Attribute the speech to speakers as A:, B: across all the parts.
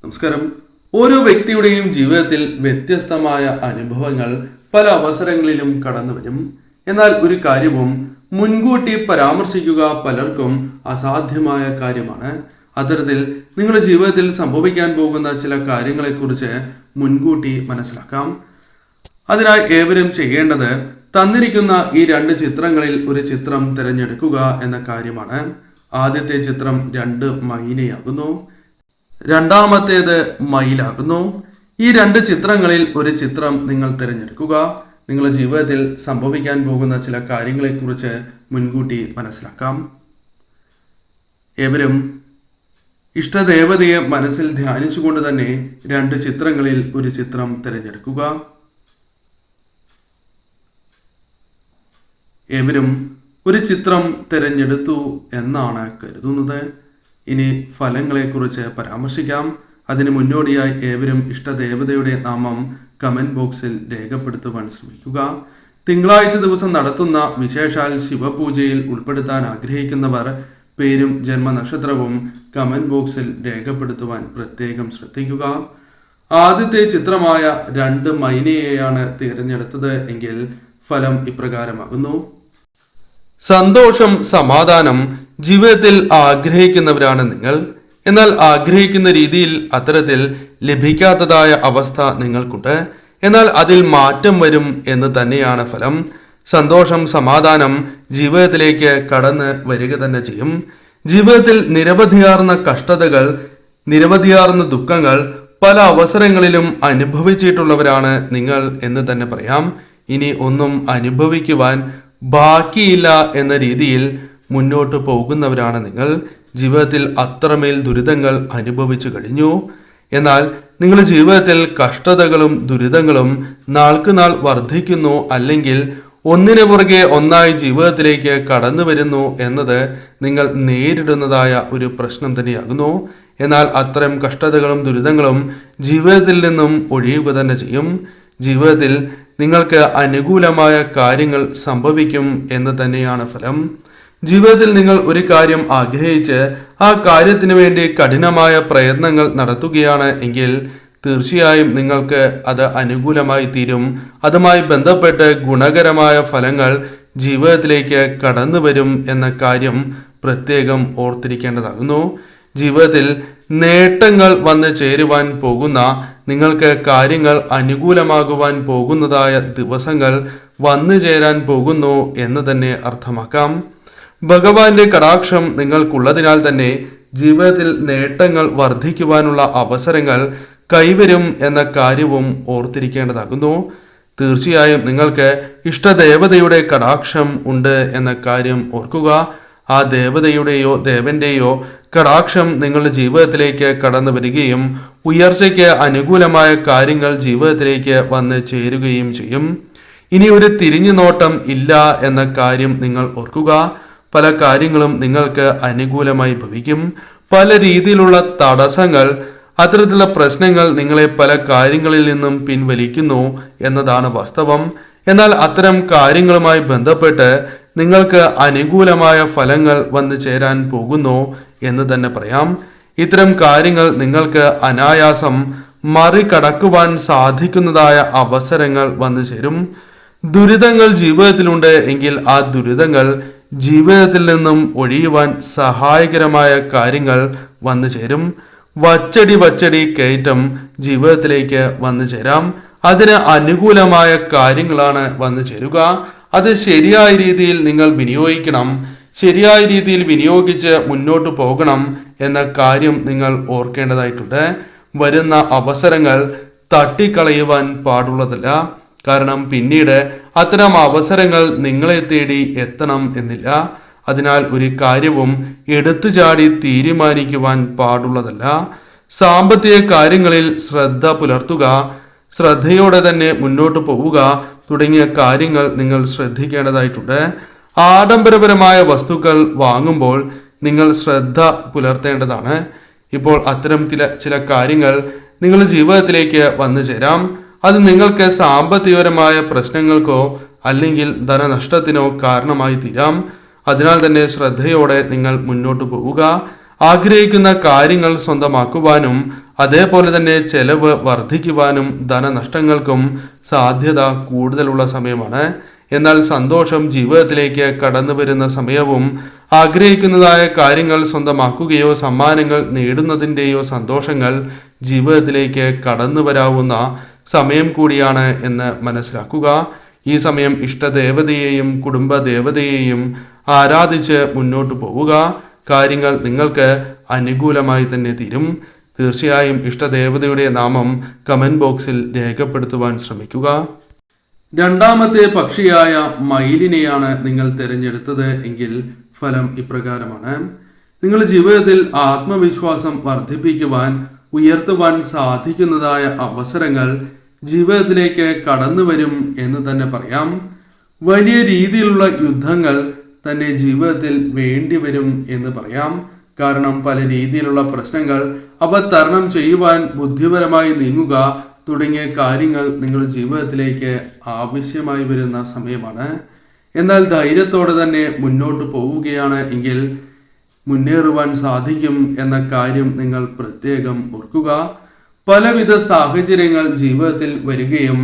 A: നമസ്കാരം. ഓരോ വ്യക്തിയുടെയും ജീവിതത്തിൽ വ്യത്യസ്തമായ അനുഭവങ്ങൾ പല അവസരങ്ങളിലും കടന്നു വരും. എന്നാൽ ഒരു കാര്യവും മുൻകൂട്ടി പരാമർശിക്കുക പലർക്കും അസാധ്യമായ കാര്യമാണ്. അത്തരത്തിൽ നിങ്ങളുടെ ജീവിതത്തിൽ സംഭവിക്കാൻ പോകുന്ന ചില കാര്യങ്ങളെക്കുറിച്ച് മുൻകൂട്ടി മനസ്സിലാക്കാം. അതിനായി ഏവരും ചെയ്യേണ്ടത് തന്നിരിക്കുന്ന ഈ രണ്ട് ചിത്രങ്ങളിൽ ഒരു ചിത്രം തിരഞ്ഞെടുക്കുക എന്ന കാര്യമാണ്. ആദ്യത്തെ ചിത്രം 2 മൈനയാകുന്നു, രണ്ടാമത്തേത് മയിലാകുന്നു. ഈ രണ്ട് ചിത്രങ്ങളിൽ ഒരു ചിത്രം നിങ്ങൾ തിരഞ്ഞെടുക്കുക. നിങ്ങളുടെ ജീവിതത്തിൽ സംഭവിക്കാൻ പോകുന്ന ചില കാര്യങ്ങളെക്കുറിച്ച് മുൻകൂട്ടി മനസ്സിലാക്കാം. ഏവരും ഇഷ്ടദേവതയെ മനസ്സിൽ ധ്യാനിച്ചുകൊണ്ട് തന്നെ രണ്ട് ചിത്രങ്ങളിൽ ഒരു ചിത്രം തിരഞ്ഞെടുക്കുക. ഏവരും ഒരു ചിത്രം തിരഞ്ഞെടുത്തു എന്നാണ് കരുതുന്നത്. ഇനി ഫലങ്ങളെക്കുറിച്ച് പരാമർശിക്കാം. അതിന് മുന്നോടിയായി ഏവരും ഇഷ്ടദേവതയുടെ നാമം കമന്റ് ബോക്സിൽ രേഖപ്പെടുത്തുവാൻ ശ്രമിക്കുക. തിങ്കളാഴ്ച ദിവസം നടത്തുന്ന വിശേഷാൽ ശിവപൂജയിൽ ഉൾപ്പെടുത്താൻ ആഗ്രഹിക്കുന്നവർ പേരും ജന്മനക്ഷത്രവും കമന്റ് ബോക്സിൽ രേഖപ്പെടുത്തുവാൻ പ്രത്യേകം ശ്രദ്ധിക്കുക. ആദ്യത്തെ ചിത്രമായ 2 മൈനയെയാണ് തിരഞ്ഞെടുത്തത് എങ്കിൽ ഫലം ഇപ്രകാരമാകുന്നു. സന്തോഷം, സമാധാനം ജീവിതത്തിൽ ആഗ്രഹിക്കുന്നവരാണ് നിങ്ങൾ. എന്നാൽ ആഗ്രഹിക്കുന്ന രീതിയിൽ അത്തരത്തിൽ ലഭിക്കാത്തതായ അവസ്ഥ നിങ്ങൾക്കുണ്ട്. എന്നാൽ അതിൽ മാറ്റം വരും എന്ന് തന്നെയാണ് ഫലം. സന്തോഷം, സമാധാനം ജീവിതത്തിലേക്ക് കടന്ന് വരിക തന്നെ ചെയ്യും. ജീവിതത്തിൽ നിരവധിയാർന്ന കഷ്ടതകൾ, നിരവധിയാർന്ന ദുഃഖങ്ങൾ പല അവസരങ്ങളിലും അനുഭവിച്ചിട്ടുള്ളവരാണ് നിങ്ങൾ എന്ന് തന്നെ പറയാം. ഇനി ഒന്നും അനുഭവിക്കുവാൻ ബാക്കിയില്ല എന്ന രീതിയിൽ മുന്നോട്ട് പോകുന്നവരാണ് നിങ്ങൾ. ജീവിതത്തിൽ അത്രമേൽ ദുരിതങ്ങൾ അനുഭവിച്ചു കഴിഞ്ഞു. എന്നാൽ നിങ്ങളുടെ ജീവിതത്തിൽ കഷ്ടതകളും ദുരിതങ്ങളും നാൾക്കുനാൾ വർദ്ധിക്കുന്നു, അല്ലെങ്കിൽ ഒന്നിനു പുറകെ ഒന്നായി ജീവിതത്തിലേക്ക് കടന്നു വരുന്നു എന്നത് നിങ്ങൾ നേരിടുന്നതായ ഒരു പ്രശ്നം തന്നെയാകുന്നു. എന്നാൽ അത്തരം കഷ്ടതകളും ദുരിതങ്ങളും ജീവിതത്തിൽ നിന്നും ഒഴിയുക തന്നെ ചെയ്യും. ജീവിതത്തിൽ നിങ്ങൾക്ക് അനുകൂലമായ കാര്യങ്ങൾ സംഭവിക്കും എന്ന് തന്നെയാണ് ഫലം. ജീവിതത്തിൽ നിങ്ങൾ ഒരു കാര്യം ആഗ്രഹിച്ച് ആ കാര്യത്തിന് വേണ്ടി കഠിനമായ പ്രയത്നങ്ങൾ നടത്തുകയാണ് എങ്കിൽ തീർച്ചയായും നിങ്ങൾക്ക് അത് അനുകൂലമായി തീരും. അതുമായി ബന്ധപ്പെട്ട് ഗുണകരമായ ഫലങ്ങൾ ജീവിതത്തിലേക്ക് കടന്നു വരും എന്ന കാര്യം പ്രത്യേകം ഓർത്തിരിക്കേണ്ടതാകുന്നു. ജീവിതത്തിൽ നേട്ടങ്ങൾ വന്ന് ചേരുവാൻ പോകുന്ന, നിങ്ങൾക്ക് കാര്യങ്ങൾ അനുകൂലമാകുവാൻ പോകുന്നതായ ദിവസങ്ങൾ വന്നു ചേരാൻ പോകുന്നു എന്ന് തന്നെ അർത്ഥമാക്കാം. ഭഗവാന്റെ കടാക്ഷം നിങ്ങൾക്കുള്ളതിനാൽ തന്നെ ജീവിതത്തിൽ നേട്ടങ്ങൾ വർദ്ധിക്കുവാനുള്ള അവസരങ്ങൾ കൈവരും എന്ന കാര്യവും ഓർത്തിരിക്കേണ്ടതാകുന്നു. തീർച്ചയായും നിങ്ങൾക്ക് ഇഷ്ടദേവതയുടെ കടാക്ഷം ഉണ്ട് എന്ന കാര്യം ഓർക്കുക. ആ ദേവതയുടെയോ ദേവന്റെയോ കടാക്ഷം നിങ്ങളുടെ ജീവിതത്തിലേക്ക് കടന്നു വരികയും ഉയർച്ചയ്ക്ക് അനുകൂലമായ കാര്യങ്ങൾ ജീവിതത്തിലേക്ക് വന്ന് ചേരുകയും ചെയ്യും. ഇനി ഒരു തിരിഞ്ഞു നോട്ടം ഇല്ല എന്ന കാര്യം നിങ്ങൾ ഓർക്കുക. പല കാര്യങ്ങളും നിങ്ങൾക്ക് അനുകൂലമായി ഭവിക്കും. പല രീതിയിലുള്ള തടസ്സങ്ങൾ, അത്തരത്തിലുള്ള പ്രശ്നങ്ങൾ നിങ്ങളെ പല കാര്യങ്ങളിൽ നിന്നും പിൻവലിക്കുന്നു എന്നതാണ് വാസ്തവം. എന്നാൽ അത്തരം കാര്യങ്ങളുമായി ബന്ധപ്പെട്ട് നിങ്ങൾക്ക് അനുകൂലമായ ഫലങ്ങൾ വന്നു ചേരാൻ പോകുന്നു എന്ന് തന്നെ പറയാം. ഇത്തരം കാര്യങ്ങൾ നിങ്ങൾക്ക് അനായാസം മറികടക്കുവാൻ സാധിക്കുന്നതായ അവസരങ്ങൾ വന്നു ചേരും. ദുരിതങ്ങൾ ജീവിതത്തിലുണ്ട് എങ്കിൽ ആ ദുരിതങ്ങൾ ജീവിതത്തിൽ നിന്നും ഒഴിയുവാൻ സഹായകരമായ കാര്യങ്ങൾ വന്നു ചേരും. വച്ചടി കയറ്റം ജീവിതത്തിലേക്ക് വന്നു ചേരാം. അതിന് അനുകൂലമായ കാര്യങ്ങളാണ് വന്നു ചേരുക. അത് ശരിയായ രീതിയിൽ നിങ്ങൾ വിനിയോഗിക്കണം. ശരിയായ രീതിയിൽ വിനിയോഗിച്ച് മുന്നോട്ട് പോകണം എന്ന കാര്യം നിങ്ങൾ ഓർക്കേണ്ടതായിട്ടുണ്ട്. വരുന്ന അവസരങ്ങൾ തട്ടിക്കളയുവാൻ പാടുള്ളതല്ല. കാരണം പിന്നീട് അത്തരം അവസരങ്ങൾ നിങ്ങളെ തേടി എത്തണം എന്നില്ല. അതിനാൽ ഒരു കാര്യവും എടുത്തുചാടി തീരുമാനിക്കുവാൻ പാടുള്ളതല്ല. സാമ്പത്തിക കാര്യങ്ങളിൽ ശ്രദ്ധ പുലർത്തുക, ശ്രദ്ധയോടെ തന്നെ മുന്നോട്ട് പോവുക തുടങ്ങിയ കാര്യങ്ങൾ നിങ്ങൾ ശ്രദ്ധിക്കേണ്ടതായിട്ടുണ്ട്. ആഡംബരപരമായ വസ്തുക്കൾ വാങ്ങുമ്പോൾ നിങ്ങൾ ശ്രദ്ധ പുലർത്തേണ്ടതാണ്. ഇപ്പോൾ അത്തരം ചില കാര്യങ്ങൾ നിങ്ങളുടെ ജീവിതത്തിലേക്ക് വന്നു ചേരാം. അത് നിങ്ങൾക്ക് സാമ്പത്തികപരമായ പ്രശ്നങ്ങൾക്കോ അല്ലെങ്കിൽ ധനനഷ്ടത്തിനോ കാരണമായി തീരാം. അതിനാൽ തന്നെ ശ്രദ്ധയോടെ നിങ്ങൾ മുന്നോട്ട് പോവുക. ആഗ്രഹിക്കുന്ന കാര്യങ്ങൾ സ്വന്തമാക്കുവാനും അതേപോലെ തന്നെ ചെലവ് വർദ്ധിക്കുവാനും ധനനഷ്ടങ്ങൾക്കും സാധ്യത കൂടുതലുള്ള സമയമാണ്. എന്നാൽ സന്തോഷം ജീവിതത്തിലേക്ക് കടന്നു വരുന്ന സമയവും ആഗ്രഹിക്കുന്നതായ കാര്യങ്ങൾ സ്വന്തമാക്കുകയോ സമ്മാനങ്ങൾ നേടുന്നതിൻ്റെയോ സന്തോഷങ്ങൾ ജീവിതത്തിലേക്ക് കടന്നു വരാവുന്ന സമയം കൂടിയാണ് എന്ന് മനസ്സിലാക്കുക. ഈ സമയം ഇഷ്ടദേവതയെയും കുടുംബദേവതയെയും ആരാധിച്ച് മുന്നോട്ട് പോവുക. കാര്യങ്ങൾ നിങ്ങൾക്ക് അനുകൂലമായി തന്നെ തീരും. തീർച്ചയായും ഇഷ്ടദേവതയുടെ നാമം കമന്റ് ബോക്സിൽ രേഖപ്പെടുത്തുവാൻ ശ്രമിക്കുക. രണ്ടാമത്തെ പക്ഷിയായ മയിലിനെയാണ് നിങ്ങൾ തിരഞ്ഞെടുത്തത് എങ്കിൽ ഫലം ഇപ്രകാരമാണ്. നിങ്ങൾ ജീവിതത്തിൽ ആത്മവിശ്വാസം വർദ്ധിപ്പിക്കുവാൻ ഉയർത്തുവാൻ സാധിക്കുന്നതായ അവസരങ്ങൾ ജീവിതത്തിലേക്ക് കടന്നു വരും എന്ന് തന്നെ പറയാം. വലിയ രീതിയിലുള്ള യുദ്ധങ്ങൾ തന്നെ ജീവിതത്തിൽ വേണ്ടിവരും എന്ന് പറയാം. കാരണം പല രീതിയിലുള്ള പ്രശ്നങ്ങൾ അവ തരണം ചെയ്യുവാൻ ബുദ്ധിപരമായി നീങ്ങുക തുടങ്ങിയ കാര്യങ്ങൾ നിങ്ങളുടെ ജീവിതത്തിലേക്ക് ആവശ്യമായി വരുന്ന സമയമാണ്. എന്നാൽ ധൈര്യത്തോടെ തന്നെ മുന്നോട്ട് പോവുകയാണ് എങ്കിൽ മുന്നേറുവാൻ സാധിക്കും എന്ന കാര്യം നിങ്ങൾ പ്രത്യേകം ഓർക്കുക. പലവിധ സാഹചര്യങ്ങൾ ജീവിതത്തിൽ വരികയും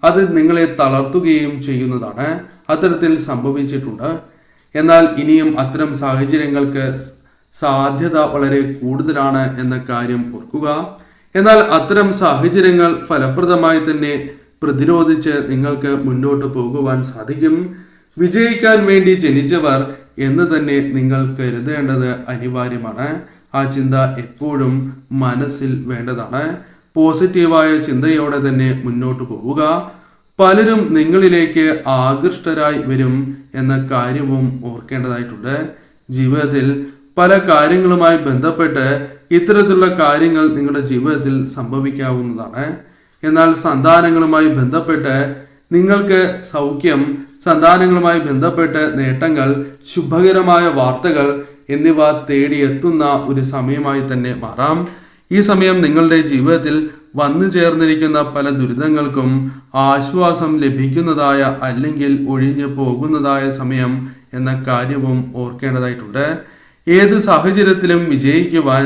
A: അത് നിങ്ങളെ തളർത്തുകയും ചെയ്യുന്നതാണ്. അത്തരത്തിൽ സംഭവിച്ചിട്ടുണ്ട്. എന്നാൽ ഇനിയും അത്തരം സാഹചര്യങ്ങൾക്ക് സാധ്യത വളരെ കൂടുതലാണ് എന്ന കാര്യം ഓർക്കുക. എന്നാൽ അത്തരം സാഹചര്യങ്ങൾ ഫലപ്രദമായി തന്നെ പ്രതിരോധിച്ച് നിങ്ങൾക്ക് മുന്നോട്ട് പോകുവാൻ സാധിക്കും. വിജയിക്കാൻ വേണ്ടി ജനിച്ചവർ എന്ന് തന്നെ നിങ്ങൾ കരുതേണ്ടത് അനിവാര്യമാണ്. ആ ചിന്ത എപ്പോഴും മനസ്സിൽ വേണ്ടതാണ്. പോസിറ്റീവായ ചിന്തയോടെ തന്നെ മുന്നോട്ട് പോവുക. പലരും നിങ്ങളിലേക്ക് ആകൃഷ്ടരായി വരും എന്ന കാര്യവും ഓർക്കേണ്ടതായിട്ടുണ്ട്. ജീവിതത്തിൽ പല കാര്യങ്ങളുമായി ബന്ധപ്പെട്ട് ഇത്തരത്തിലുള്ള കാര്യങ്ങൾ നിങ്ങളുടെ ജീവിതത്തിൽ സംഭവിക്കാവുന്നതാണ്. എന്നാൽ സന്താനങ്ങളുമായി ബന്ധപ്പെട്ട് നിങ്ങൾക്ക് സൗഖ്യം, സന്താനങ്ങളുമായി ബന്ധപ്പെട്ട് നേട്ടങ്ങൾ, ശുഭകരമായ വാർത്തകൾ എന്നിവ തേടിയെത്തുന്ന ഒരു സമയമായി തന്നെ മാറാം. ഈ സമയം നിങ്ങളുടെ ജീവിതത്തിൽ വന്നു ചേർന്നിരിക്കുന്ന പല ദുരിതങ്ങൾക്കും ആശ്വാസം ലഭിക്കുന്നതായ അല്ലെങ്കിൽ ഒഴിഞ്ഞു പോകുന്നതായ സമയം എന്ന കാര്യവും ഓർക്കേണ്ടതായിട്ടുണ്ട്. ഏത് സാഹചര്യത്തിലും വിജയിക്കുവാൻ,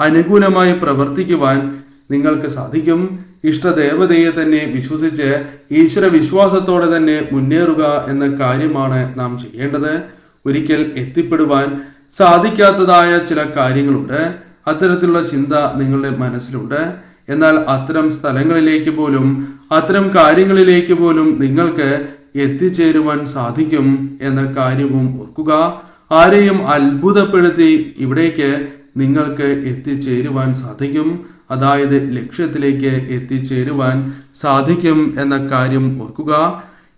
A: അനുകൂലമായി പ്രവർത്തിക്കുവാൻ നിങ്ങൾക്ക് സാധിക്കും. ഇഷ്ടദേവതയെ തന്നെ വിശ്വസിച്ച് ഈശ്വര വിശ്വാസത്തോടെ തന്നെ മുന്നേറുക എന്ന കാര്യമാണ് നാം ചെയ്യേണ്ടത്. ഒരിക്കൽ എത്തിപ്പെടുവാൻ സാധിക്കാത്തതായ ചില കാര്യങ്ങളുണ്ട്. അത്തരത്തിലുള്ള ചിന്ത നിങ്ങളുടെ മനസ്സിലുണ്ട്. എന്നാൽ അത്തരം സ്ഥലങ്ങളിലേക്ക് പോലും അത്തരം കാര്യങ്ങളിലേക്ക് പോലും നിങ്ങൾക്ക് എത്തിച്ചേരുവാൻ സാധിക്കും എന്ന കാര്യവും ഓർക്കുക. ആരെയും അത്ഭുതപ്പെടുത്തി ഇവിടേക്ക് നിങ്ങൾക്ക് എത്തിച്ചേരുവാൻ സാധിക്കും. അതായത് ലക്ഷ്യത്തിലേക്ക് എത്തിച്ചേരുവാൻ സാധിക്കും എന്ന കാര്യം ഓർക്കുക.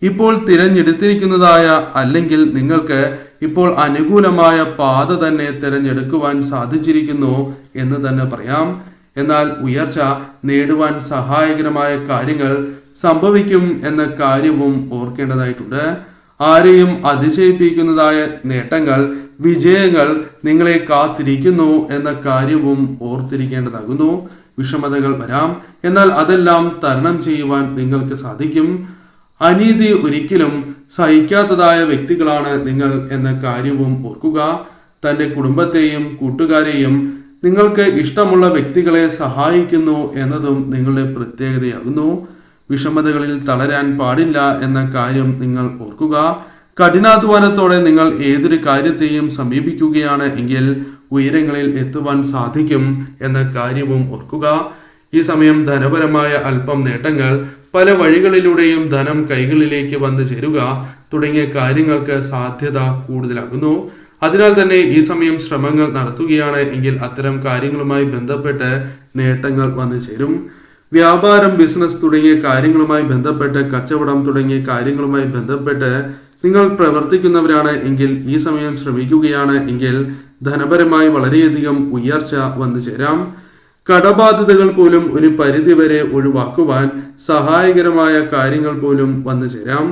A: ഇപ്പോൾ തിരഞ്ഞെടുത്തിരിക്കുന്നതായ അല്ലെങ്കിൽ നിങ്ങൾക്ക് ഇപ്പോൾ അനുകൂലമായ പാത തന്നെ തിരഞ്ഞെടുക്കുവാൻ സാധിച്ചിരിക്കുന്നു എന്ന് തന്നെ പറയാം. എന്നാൽ ഉയർച്ച നേടുവാൻ സഹായകരമായ കാര്യങ്ങൾ സംഭവിക്കും എന്ന കാര്യവും ഓർക്കേണ്ടതായിട്ടുണ്ട്. ആരെയും അതിശയിപ്പിക്കുന്നതായ നേട്ടങ്ങൾ, വിജയങ്ങൾ നിങ്ങളെ കാത്തിരിക്കുന്നു എന്ന കാര്യവും ഓർത്തിരിക്കേണ്ടതാകുന്നു. വിഷമതകൾ വരാം, എന്നാൽ അതെല്ലാം തരണം ചെയ്യുവാൻ നിങ്ങൾക്ക് സാധിക്കും. അനീതി ഒരിക്കലും സഹിക്കാത്തതായ വ്യക്തികളാണ് നിങ്ങൾ എന്ന കാര്യവും ഓർക്കുക. തൻ്റെ കുടുംബത്തെയും കൂട്ടുകാരെയും നിങ്ങൾക്ക് ഇഷ്ടമുള്ള വ്യക്തികളെ സഹായിക്കുന്നു എന്നതും നിങ്ങളുടെ പ്രത്യേകതയാകുന്നു. വിഷമതകളിൽ തളരാൻ പാടില്ല എന്ന കാര്യം നിങ്ങൾ ഓർക്കുക. കഠിനാധ്വാനത്തോടെ നിങ്ങൾ ഏതൊരു കാര്യത്തെയും സമീപിക്കുകയാണ് എങ്കിൽ ഉയരങ്ങളിൽ എത്തുവാൻ സാധിക്കും എന്ന കാര്യവും ഓർക്കുക. ഈ സമയം ധനപരമായ അല്പം നേട്ടങ്ങൾ, പല വഴികളിലൂടെയും ധനം കൈകളിലേക്ക് വന്നു ചേരുക തുടങ്ങിയ കാര്യങ്ങൾക്ക് സാധ്യത കൂടുതലാകുന്നു. അതിനാൽ തന്നെ ഈ സമയം ശ്രമങ്ങൾ നടത്തുകയാണ് എങ്കിൽ അത്തരം കാര്യങ്ങളുമായി ബന്ധപ്പെട്ട് നേട്ടങ്ങൾ വന്നു ചേരും. വ്യാപാരം, ബിസിനസ് തുടങ്ങിയ കാര്യങ്ങളുമായി ബന്ധപ്പെട്ട്, കച്ചവടം തുടങ്ങിയ കാര്യങ്ങളുമായി ബന്ധപ്പെട്ട് നിങ്ങൾ പ്രവർത്തിക്കുന്നവരാണ് എങ്കിൽ ഈ സമയം ശ്രമിക്കുകയാണ് എങ്കിൽ ധനപരമായി വളരെയധികം ഉയർച്ച വന്നു ചേരാം. കടബാധ്യതകൾ പോലും ഒരു പരിധിവരെ ഒഴിവാക്കുവാൻ സഹായകരമായ കാര്യങ്ങൾ പോലും വന്നു ചേരാം.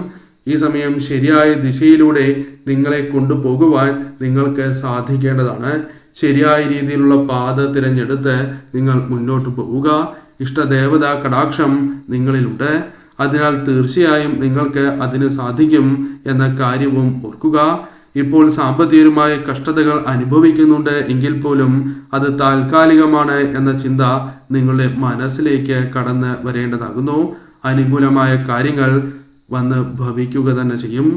A: ഈ സമയം ശരിയായ ദിശയിലൂടെ നിങ്ങളെ കൊണ്ടുപോകുവാൻ നിങ്ങൾക്ക് സാധിക്കേണ്ടതാണ്. ശരിയായ രീതിയിലുള്ള പാത തിരഞ്ഞെടുത്ത് നിങ്ങൾ മുന്നോട്ട് പോവുക. ഇഷ്ടദേവത കടാക്ഷം നിങ്ങളിലുണ്ട്. അതിനാൽ തീർച്ചയായും നിങ്ങൾക്ക് അതിന് സാധിക്കും എന്ന കാര്യവും ഓർക്കുക. ഇപ്പോൾ സാമ്പത്തികമായ കഷ്ടതകൾ അനുഭവിക്കുന്നുണ്ട് എങ്കിൽ പോലും അത് താൽക്കാലികമാണ് എന്ന ചിന്ത നിങ്ങളുടെ മനസ്സിലേക്ക് കടന്ന് വരേണ്ടതാകുന്നു. അനുകൂലമായ കാര്യങ്ങൾ വന്ന് ഭവിക്കുക തന്നെ ചെയ്യും.